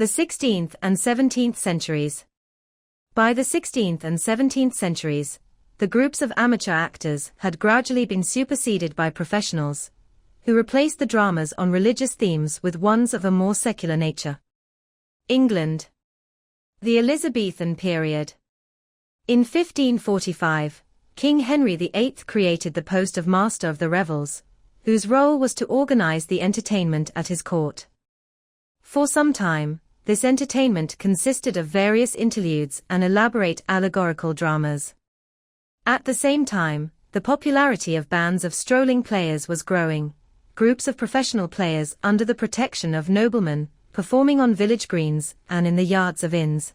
The 16th and 17th centuries. By the 16th and 17th centuries, the groups of amateur actors had gradually been superseded by professionals, who replaced the dramas on religious themes with ones of a more secular nature. England. The Elizabethan period. In 1545, King Henry VIII created the post of Master of the Revels, whose role was to organize the entertainment at his court. For some time, this entertainment consisted of various interludes and elaborate allegorical dramas. At the same time, the popularity of bands of strolling players was growing, groups of professional players under the protection of noblemen, performing on village greens and in the yards of inns.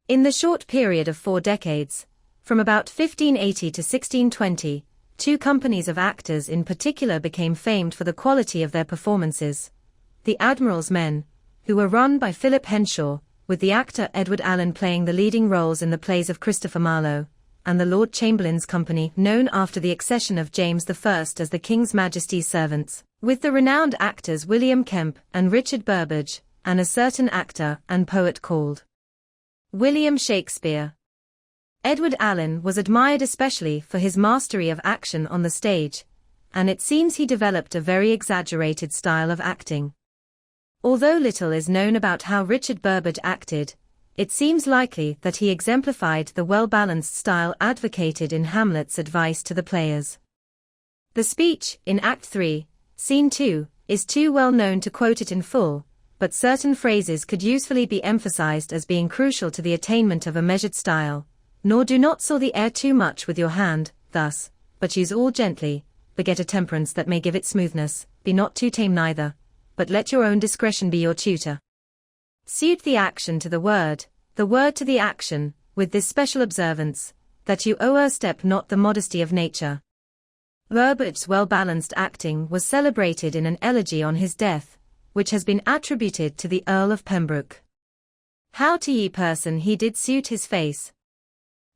In the short period of 4 decades, from about 1580 to 1620, 2 companies of actors in particular became famed for the quality of their performances. The Admiral's Men, who were run by Philip Henshawe, with the actor Edward Alleyn playing the leading roles in the plays of Christopher Marlowe, and the Lord Chamberlain's Company, known after the accession of James I as the King's Majesty's servants, with the renowned actors William Kemp and Richard Burbage, and a certain actor and poet called William Shakespeare. Edward Alleyn was admired especially for his mastery of action on the stage, and it seems he developed a very exaggerated style of acting. Although little is known about how Richard Burbage acted, it seems likely that he exemplified the well-balanced style advocated in Hamlet's advice to the players. The speech, in Act 3, Scene 2, is too well known to quote it in full, but certain phrases could usefully be emphasized as being crucial to the attainment of a measured style. Nor do not saw the air too much with your hand, thus, but use all gently, beget a temperance that may give it smoothness, be not too tame neither, but let your own discretion be your tutor. Suit the action to the word to the action, with this special observance, that you o'erstep not the modesty of nature. Burbage's well-balanced acting was celebrated in an elegy on his death, which has been attributed to the Earl of Pembroke. How to ye person he did suit his face.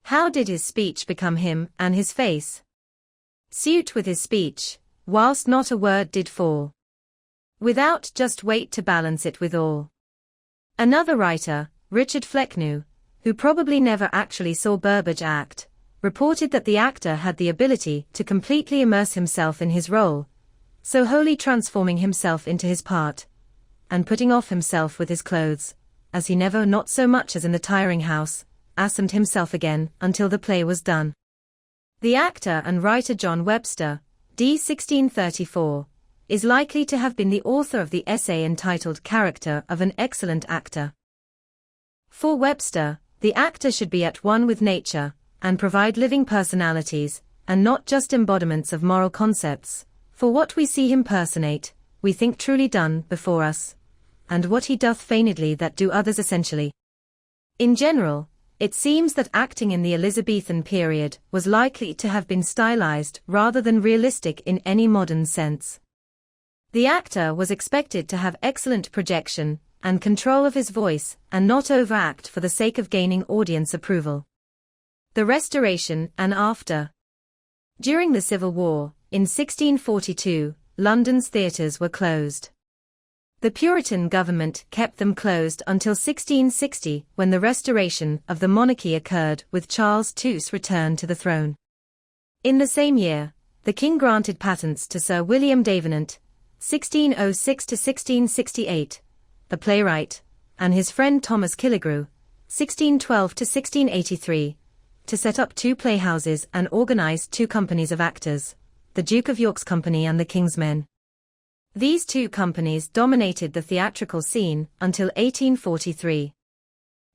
How did his speech become him and his face? Suit with his speech, whilst not a word did fall. Without just weight to balance it withal. Another writer, Richard Flecknoe, who probably never actually saw Burbage act, reported that the actor had the ability to completely immerse himself in his role, so wholly transforming himself into his part, and putting off himself with his clothes, as he never, not so much as in the tiring house, assumed himself again until the play was done. The actor and writer John Webster, d. 1634, is likely to have been the author of the essay entitled Character of an Excellent Actor. For Webster, the actor should be at one with nature, and provide living personalities, and not just embodiments of moral concepts, for what we see him personate, we think truly done before us, and what he doth feignedly that do others essentially. In general, it seems that acting in the Elizabethan period was likely to have been stylized rather than realistic in any modern sense. The actor was expected to have excellent projection and control of his voice and not overact for the sake of gaining audience approval. The Restoration and after. During the Civil War, in 1642, London's theatres were closed. The Puritan government kept them closed until 1660, when the restoration of the monarchy occurred with Charles II's return to the throne. In the same year, the king granted patents to Sir William Davenant, 1606 to 1668, the playwright, and his friend Thomas Killigrew, 1612 to 1683, to set up 2 playhouses and organize 2 companies of actors, the Duke of York's Company and the King's Men. These 2 companies dominated the theatrical scene until 1843.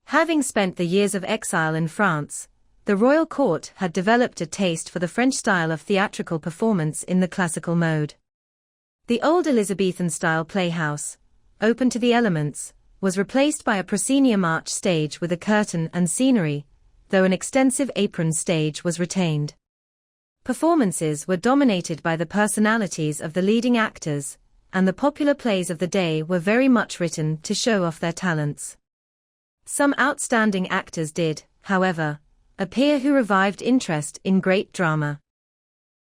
Having spent the years of exile in France, the royal court had developed a taste for the French style of theatrical performance in the classical mode. The old Elizabethan-style playhouse, open to the elements, was replaced by a proscenium arch stage with a curtain and scenery, though an extensive apron stage was retained. Performances were dominated by the personalities of the leading actors, and the popular plays of the day were very much written to show off their talents. Some outstanding actors did, however, appear who revived interest in great drama.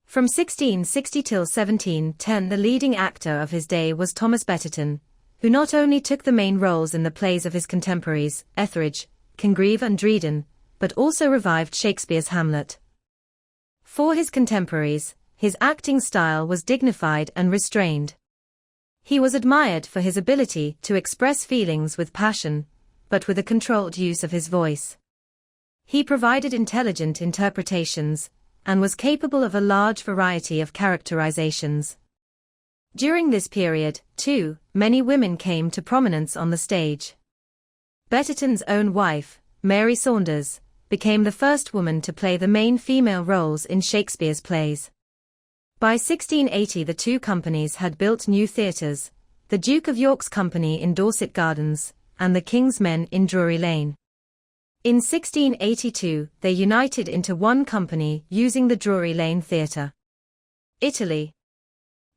From 1660 till 1710 the leading actor of his day was Thomas Betterton, who not only took the main roles in the plays of his contemporaries, Etheridge, Congreve and Dryden, but also revived Shakespeare's Hamlet. For his contemporaries, his acting style was dignified and restrained. He was admired for his ability to express feelings with passion, but with a controlled use of his voice. He provided intelligent interpretations, and was capable of a large variety of characterizations. During this period, too, many women came to prominence on the stage. Betterton's own wife, Mary Saunders, became the first woman to play the main female roles in Shakespeare's plays. By 1680 the two companies had built new theatres, the Duke of York's Company in Dorset Gardens, and the King's Men in Drury Lane. In 1682 they united into one company using the Drury Lane Theatre. Italy.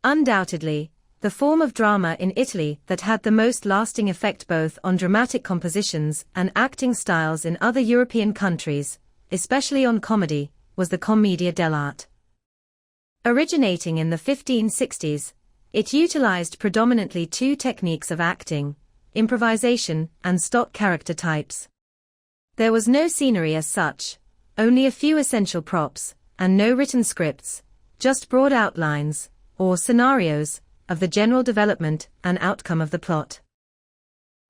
Undoubtedly, the form of drama in Italy that had the most lasting effect both on dramatic compositions and acting styles in other European countries, especially on comedy, was the commedia dell'arte. Originating in the 1560s, it utilized predominantly two techniques of acting, improvisation and stock character types. There was no scenery as such, only a few essential props, and no written scripts, just broad outlines, or scenarios, of the general development and outcome of the plot.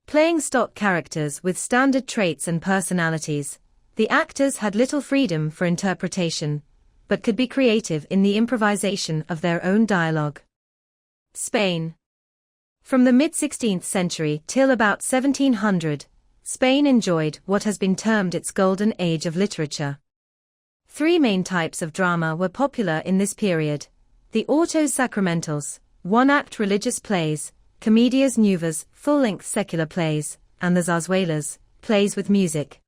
Playing stock characters with standard traits and personalities, the actors had little freedom for interpretation, but could be creative in the improvisation of their own dialogue. Spain. From the mid-16th century till about 1700, Spain enjoyed what has been termed its golden age of literature. Three main types of drama were popular in this period: the autos sacramentals, one-act religious plays, comedias nuevas, full-length secular plays, and the zarzuelas, plays with music.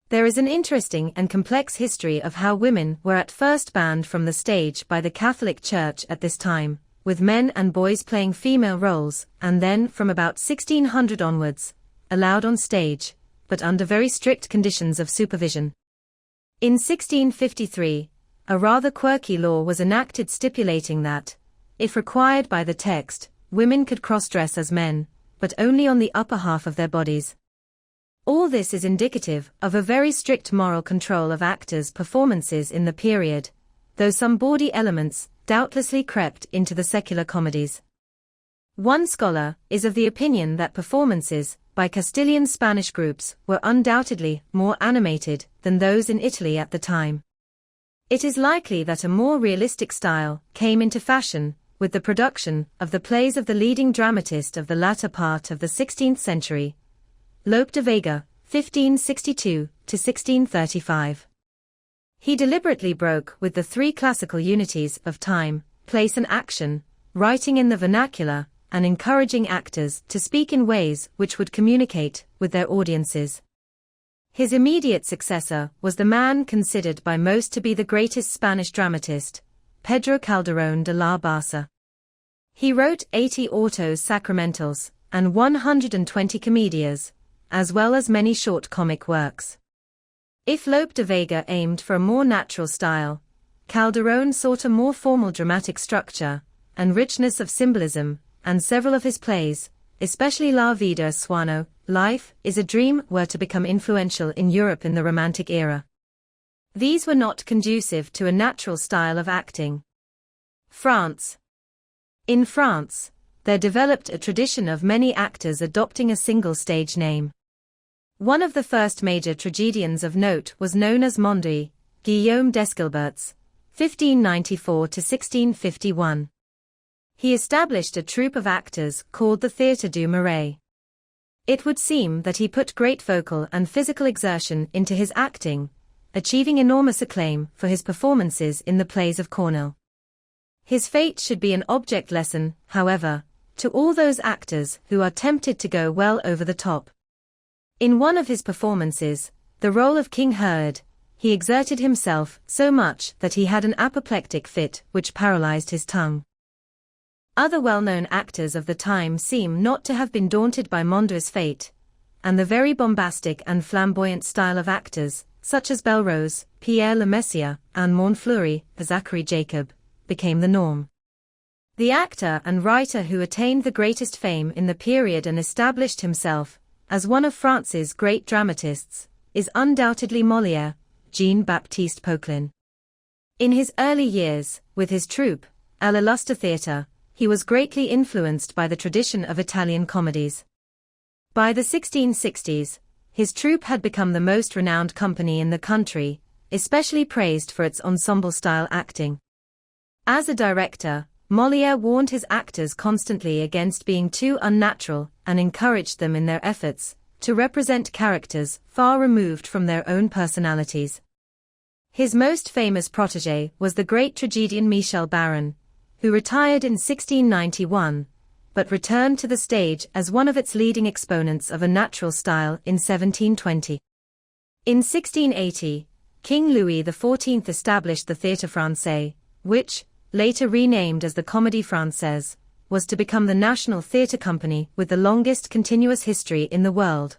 There is an interesting and complex history of how women were at first banned from the stage by the Catholic Church at this time, with men and boys playing female roles, and then from about 1600 onwards, allowed on stage, but under very strict conditions of supervision. In 1653, a rather quirky law was enacted stipulating that, if required by the text, women could cross-dress as men, but only on the upper half of their bodies. All this is indicative of a very strict moral control of actors' performances in the period, though some bawdy elements doubtlessly crept into the secular comedies. One scholar is of the opinion that performances by Castilian Spanish groups were undoubtedly more animated than those in Italy at the time. It is likely that a more realistic style came into fashion with the production of the plays of the leading dramatist of the latter part of the 16th century, Lope de Vega, 1562 to 1635. He deliberately broke with the three classical unities of time, place and action, writing in the vernacular, and encouraging actors to speak in ways which would communicate with their audiences. His immediate successor was the man considered by most to be the greatest Spanish dramatist, Pedro Calderón de la Barca. He wrote 80 autos sacramentals and 120 comedias, as well as many short comic works. If Lope de Vega aimed for a more natural style, Calderón sought a more formal dramatic structure and richness of symbolism, and several of his plays, especially La Vida es Sueño, Life is a Dream, were to become influential in Europe in the Romantic era. These were not conducive to a natural style of acting. France. In France, there developed a tradition of many actors adopting a single stage name. One of the first major tragedians of note was known as Monduit, Guillaume d'Esquilbert's, 1594 to 1651. He established a troupe of actors called the Théâtre du Marais. It would seem that he put great vocal and physical exertion into his acting, achieving enormous acclaim for his performances in the plays of Corneille. His fate should be an object lesson, however, to all those actors who are tempted to go well over the top. In one of his performances, the role of King Herod, he exerted himself so much that he had an apoplectic fit which paralyzed his tongue. Other well-known actors of the time seem not to have been daunted by Monduit's fate, and the very bombastic and flamboyant style of actors, such as Belrose, Pierre Le Messier, and Montfleury, Zachary Jacob, became the norm. The actor and writer who attained the greatest fame in the period and established himself as one of France's great dramatists is undoubtedly Molière, Jean-Baptiste Poquelin. In his early years, with his troupe, à l'Illustre Theatre, he was greatly influenced by the tradition of Italian comedies. By the 1660s, his troupe had become the most renowned company in the country, especially praised for its ensemble-style acting. As a director, Molière warned his actors constantly against being too unnatural and encouraged them in their efforts to represent characters far removed from their own personalities. His most famous protégé was the great tragedian Michel Baron, who retired in 1691, but returned to the stage as one of its leading exponents of a natural style in 1720. In 1680, King Louis XIV established the Théâtre Français, which, later renamed as the Comédie Française, was to become the national theatre company with the longest continuous history in the world.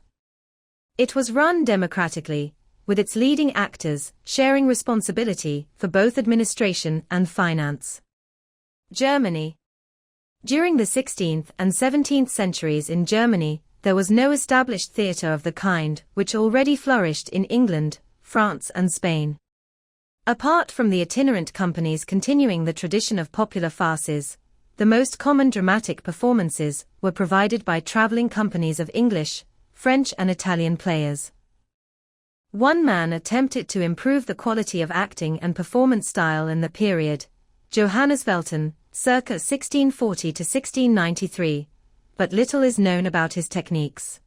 It was run democratically, with its leading actors sharing responsibility for both administration and finance. Germany. During the 16th and 17th centuries in Germany, there was no established theatre of the kind which already flourished in England, France and Spain. Apart from the itinerant companies continuing the tradition of popular farces, the most common dramatic performances were provided by travelling companies of English, French and Italian players. One man attempted to improve the quality of acting and performance style in the period, Johannes Velten, circa 1640 to 1693, but little is known about his techniques.